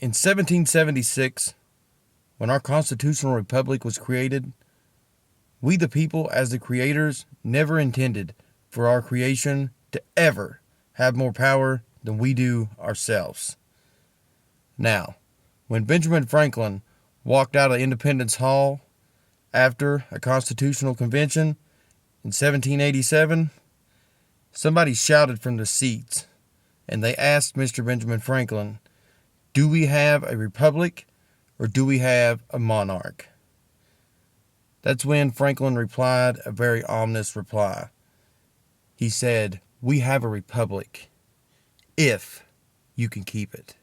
In 1776, when our constitutional republic was created, we the people as the creators never intended for our creation to ever have more power than we do ourselves. Now, when Benjamin Franklin walked out of Independence Hall after a constitutional convention in 1787, somebody shouted from the seats and they asked Mr. Benjamin Franklin, "Do we have a republic or do we have a monarch?" That's when Franklin replied a very ominous reply. He said, "We have a republic, if you can keep it."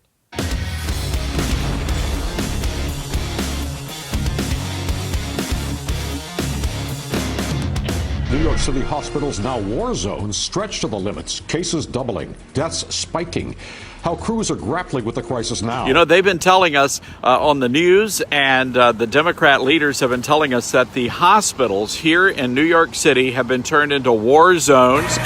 New York City hospitals now war zones, stretched to the limits, cases doubling, deaths spiking. How crews are grappling with the crisis now. You know, they've been telling us on the news, and the Democrat leaders have been telling us that the hospitals here in New York City have been turned into war zones.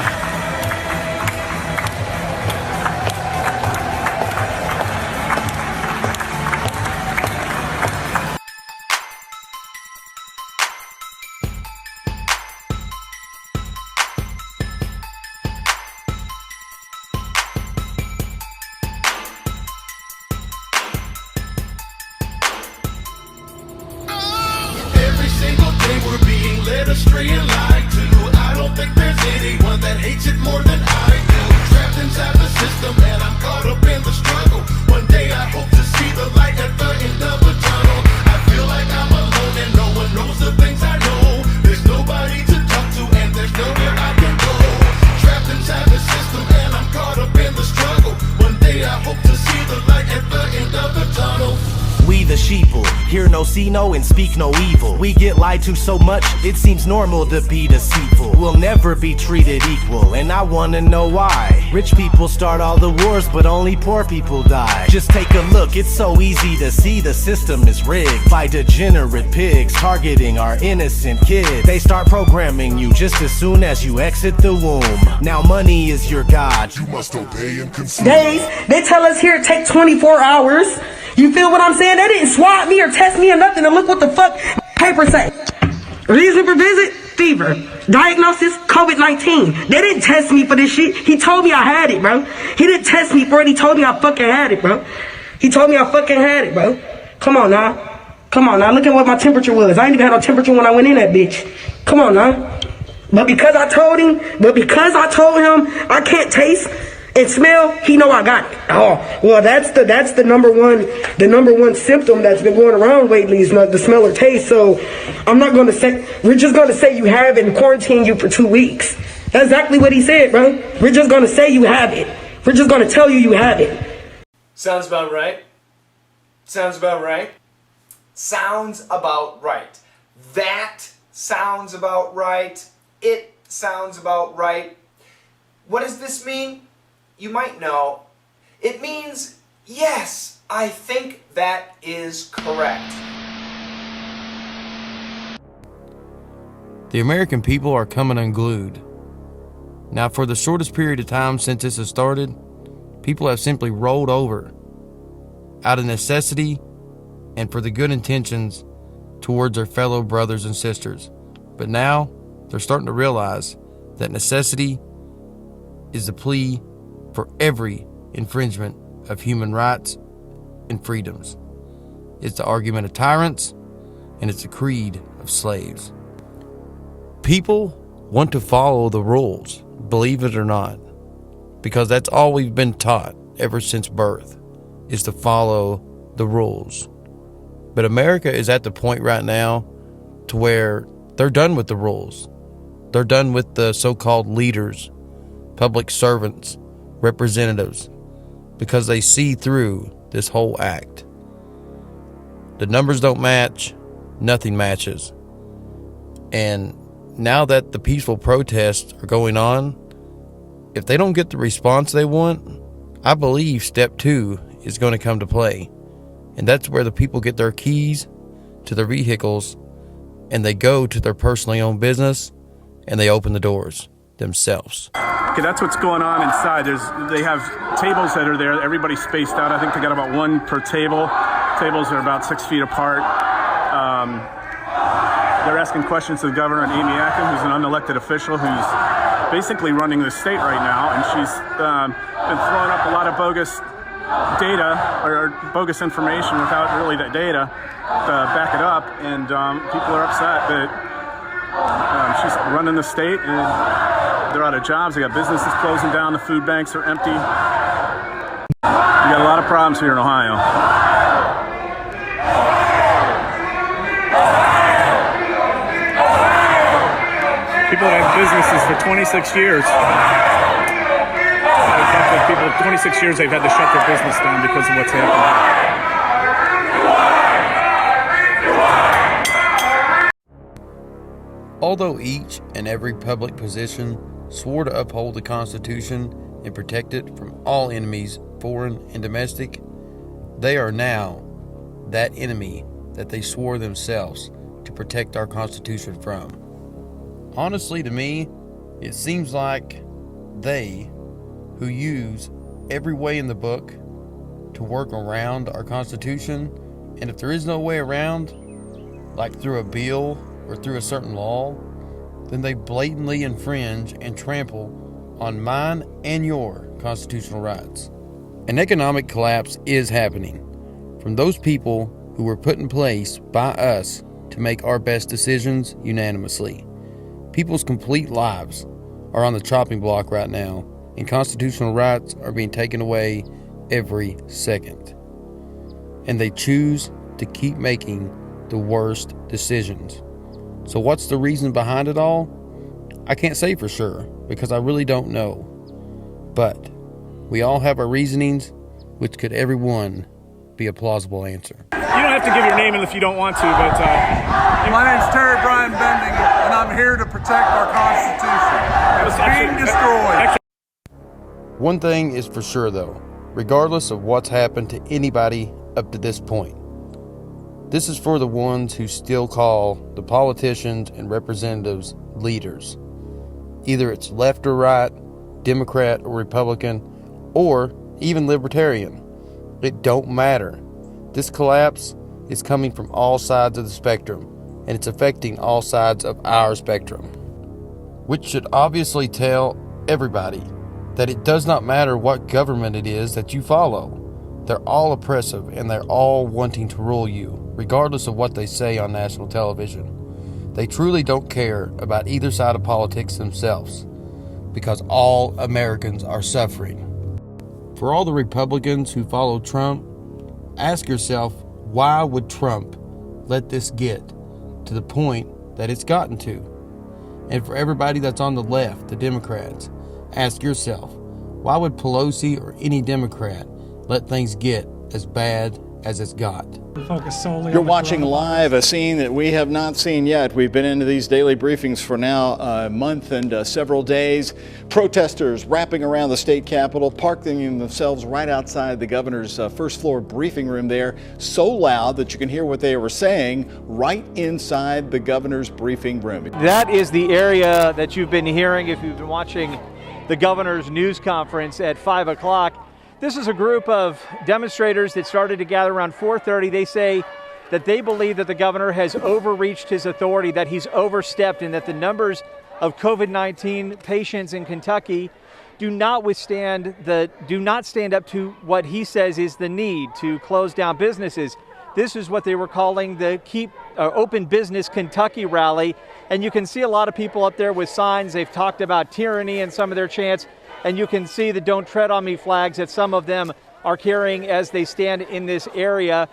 We're being led astray and lied to. I don't think there's anyone that hates it more than I do. Trapped inside the system and I'm caught up in the struggle. One day I hope to see the light at the end of the tunnel. I feel like I'm alone and no one knows the things I know. There's nobody to talk to and there's nowhere I can go. Trapped inside the system and I'm caught up in the struggle. One day I hope to see the light at the end of the tunnel. We the sheeple, hear no, see no, and speak no evil. We get lied to so much, it seems normal to be deceitful. We'll never be treated equal, and I wanna know why. Rich people start all the wars, but only poor people die. Just take a look, it's so easy to see the system is rigged by degenerate pigs targeting our innocent kids. They start programming you just as soon as you exit the womb. Now money is your god. You must obey and consume. Days, they tell us here it takes 24 hours. You feel what I'm saying? They didn't swab me or test me or nothing, and look what the fuck paper say. Reason for visit, fever. Diagnosis, COVID-19. They didn't test me for this shit. He told me I had it, bro. He didn't test me for it. He told me I fucking had it, bro. He told me I fucking had it, bro. Come on now. Come on now. Look at what my temperature was. I ain't even had no temperature when I went in that bitch. Come on now. But because I told him I can't taste and smell, he know I got it. Oh, well, that's the number one symptom that's been going around lately is not the smell or taste. So I'm not gonna say, we're just gonna say you have it and quarantine you for 2 weeks. That's exactly what he said, bro. We're just gonna say you have it. We're just gonna tell you have it. Sounds about right. Sounds about right. Sounds about right. That sounds about right. It sounds about right. What does this mean? You might know. It means, yes, I think that is correct. The American people are coming unglued. Now, for the shortest period of time since this has started, people have simply rolled over out of necessity and for the good intentions towards their fellow brothers and sisters. But now, they're starting to realize that necessity is the plea for every infringement of human rights and freedoms. It's the argument of tyrants, and it's the creed of slaves. People want to follow the rules, believe it or not, because that's all we've been taught ever since birth, is to follow the rules. But America is at the point right now to where they're done with the rules. They're done with the so-called leaders, public servants, representatives, because they see through this whole act. The numbers don't match, nothing matches. And now that the peaceful protests are going on, if they don't get the response they want, I believe step 2 is going to come to play. And that's where the people get their keys to their vehicles and they go to their personally owned business and they open the doors themselves. Okay, that's what's going on inside. They have tables that are there. Everybody's spaced out. I think they got about one per table. Tables are about 6 feet apart. They're asking questions to the governor and Amy Akin, who's an unelected official who's basically running the state right now, and she's been throwing up a lot of bogus data or bogus information without really that data to back it up, and people are upset that she's running the state and they're out of jobs. They got businesses closing down. The food banks are empty. We got a lot of problems here in Ohio. People that have businesses for 26 years. I've talked with people 26 years, they've had to shut their business down because of what's happening. Although each and every public position swore to uphold the Constitution and protect it from all enemies, foreign and domestic, they are now that enemy that they swore themselves to protect our Constitution from. Honestly, to me, it seems like they, who use every way in the book to work around our Constitution, and if there is no way around, like through a bill or through a certain law, then they blatantly infringe and trample on mine and your constitutional rights. An economic collapse is happening from those people who were put in place by us to make our best decisions unanimously. People's complete lives are on the chopping block right now, and constitutional rights are being taken away every second. And they choose to keep making the worst decisions. So what's the reason behind it all? I can't say for sure, because I really don't know. But we all have our reasonings, which could every one be a plausible answer. You don't have to give your name if you don't want to, but... My name's Terry Brian Bending, and I'm here to protect our Constitution. It's being destroyed. One thing is for sure, though, regardless of what's happened to anybody up to this point, this is for the ones who still call the politicians and representatives leaders. Either it's left or right, Democrat or Republican, or even Libertarian. It don't matter. This collapse is coming from all sides of the spectrum, and it's affecting all sides of our spectrum, which should obviously tell everybody that it does not matter what government it is that you follow. They're all oppressive, and they're all wanting to rule you, regardless of what they say on national television. They truly don't care about either side of politics themselves, because all Americans are suffering. For all the Republicans who follow Trump, ask yourself, why would Trump let this get to the point that it's gotten to? And for everybody that's on the left, the Democrats, ask yourself, why would Pelosi or any Democrat let things get as bad as it's got? You're watching live a scene that we have not seen yet. We've been into these daily briefings for now a month and several days. Protesters wrapping around the state capitol, parking themselves right outside the governor's first floor briefing room there, so loud that you can hear what they were saying right inside the governor's briefing room. That is the area that you've been hearing if you've been watching the governor's news conference at 5 o'clock. This is a group of demonstrators that started to gather around 4:30. They say that they believe that the governor has overreached his authority, that he's overstepped, and that the numbers of COVID-19 patients in Kentucky do not stand up to what he says is the need to close down businesses. This is what they were calling the Keep Open Business Kentucky rally, and you can see a lot of people up there with signs. They've talked about tyranny in some of their chants. And you can see the Don't Tread on Me flags that some of them are carrying as they stand in this area.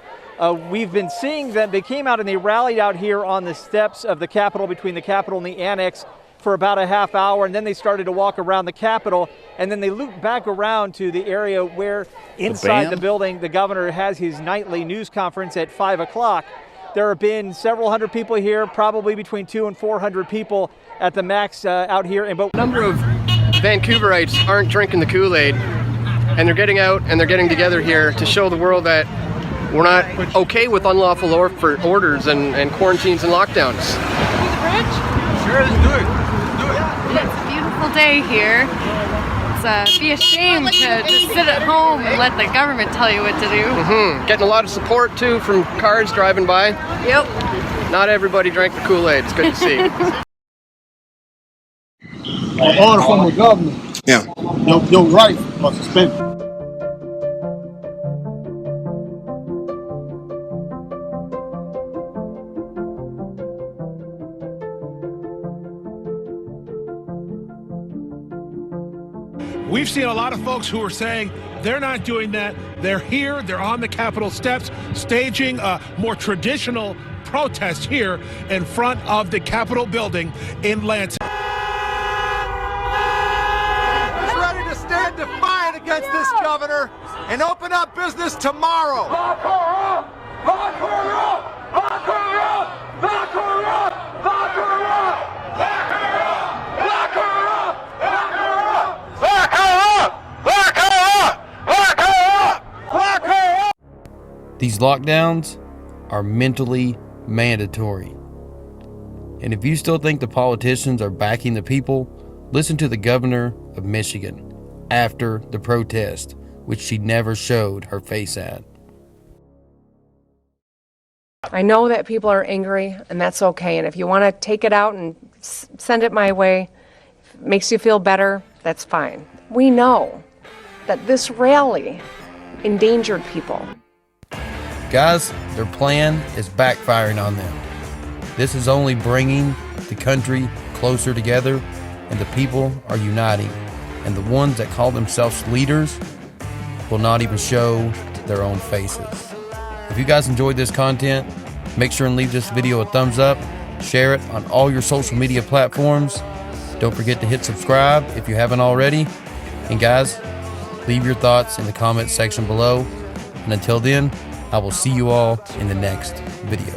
We've been seeing them. They came out and they rallied out here on the steps of the Capitol, between the Capitol and the Annex, for about a half hour. And then they started to walk around the Capitol. And then they looped back around to the area where inside the building the governor has his nightly news conference at 5 o'clock. There have been several hundred people here, probably between 200 and 400 people at the max out here. And but number of Vancouverites aren't drinking the Kool-Aid, and they're getting out and they're getting together here to show the world that we're not okay with unlawful orders and quarantines and lockdowns. Sure, let's do it. It's a beautiful day here. It's be a shame to just sit at home and let the government tell you what to do. Getting a lot of support too from cars driving by. Yep. Not everybody drank the Kool-Aid. It's good to see. An order from the government. Yeah. Your rights are suspended. We've seen a lot of folks who are saying they're not doing that. They're here, they're on the Capitol steps, staging a more traditional protest here in front of the Capitol building in Lansing. He's ready to stand defiant against this governor and open up business tomorrow. Lock her up! Lock her up! Lock her up! Lock her up! Lock her up! Lock her up! Lock her up! Lock her up! Lock her up! Lock her up! Lock her up! Lock her up! These lockdowns are mentally mandatory. And if you still think the politicians are backing the people, listen to the governor of Michigan after the protest, which she never showed her face at. I know that people are angry, and that's okay. And if you want to take it out and send it my way, if it makes you feel better, that's fine. We know that this rally endangered people. Guys, their plan is backfiring on them. This is only bringing the country closer together, and the people are uniting. And the ones that call themselves leaders will not even show their own faces. If you guys enjoyed this content, make sure and leave this video a thumbs up, share it on all your social media platforms. Don't forget to hit subscribe if you haven't already. And guys, leave your thoughts in the comments section below. And until then, I will see you all in the next video.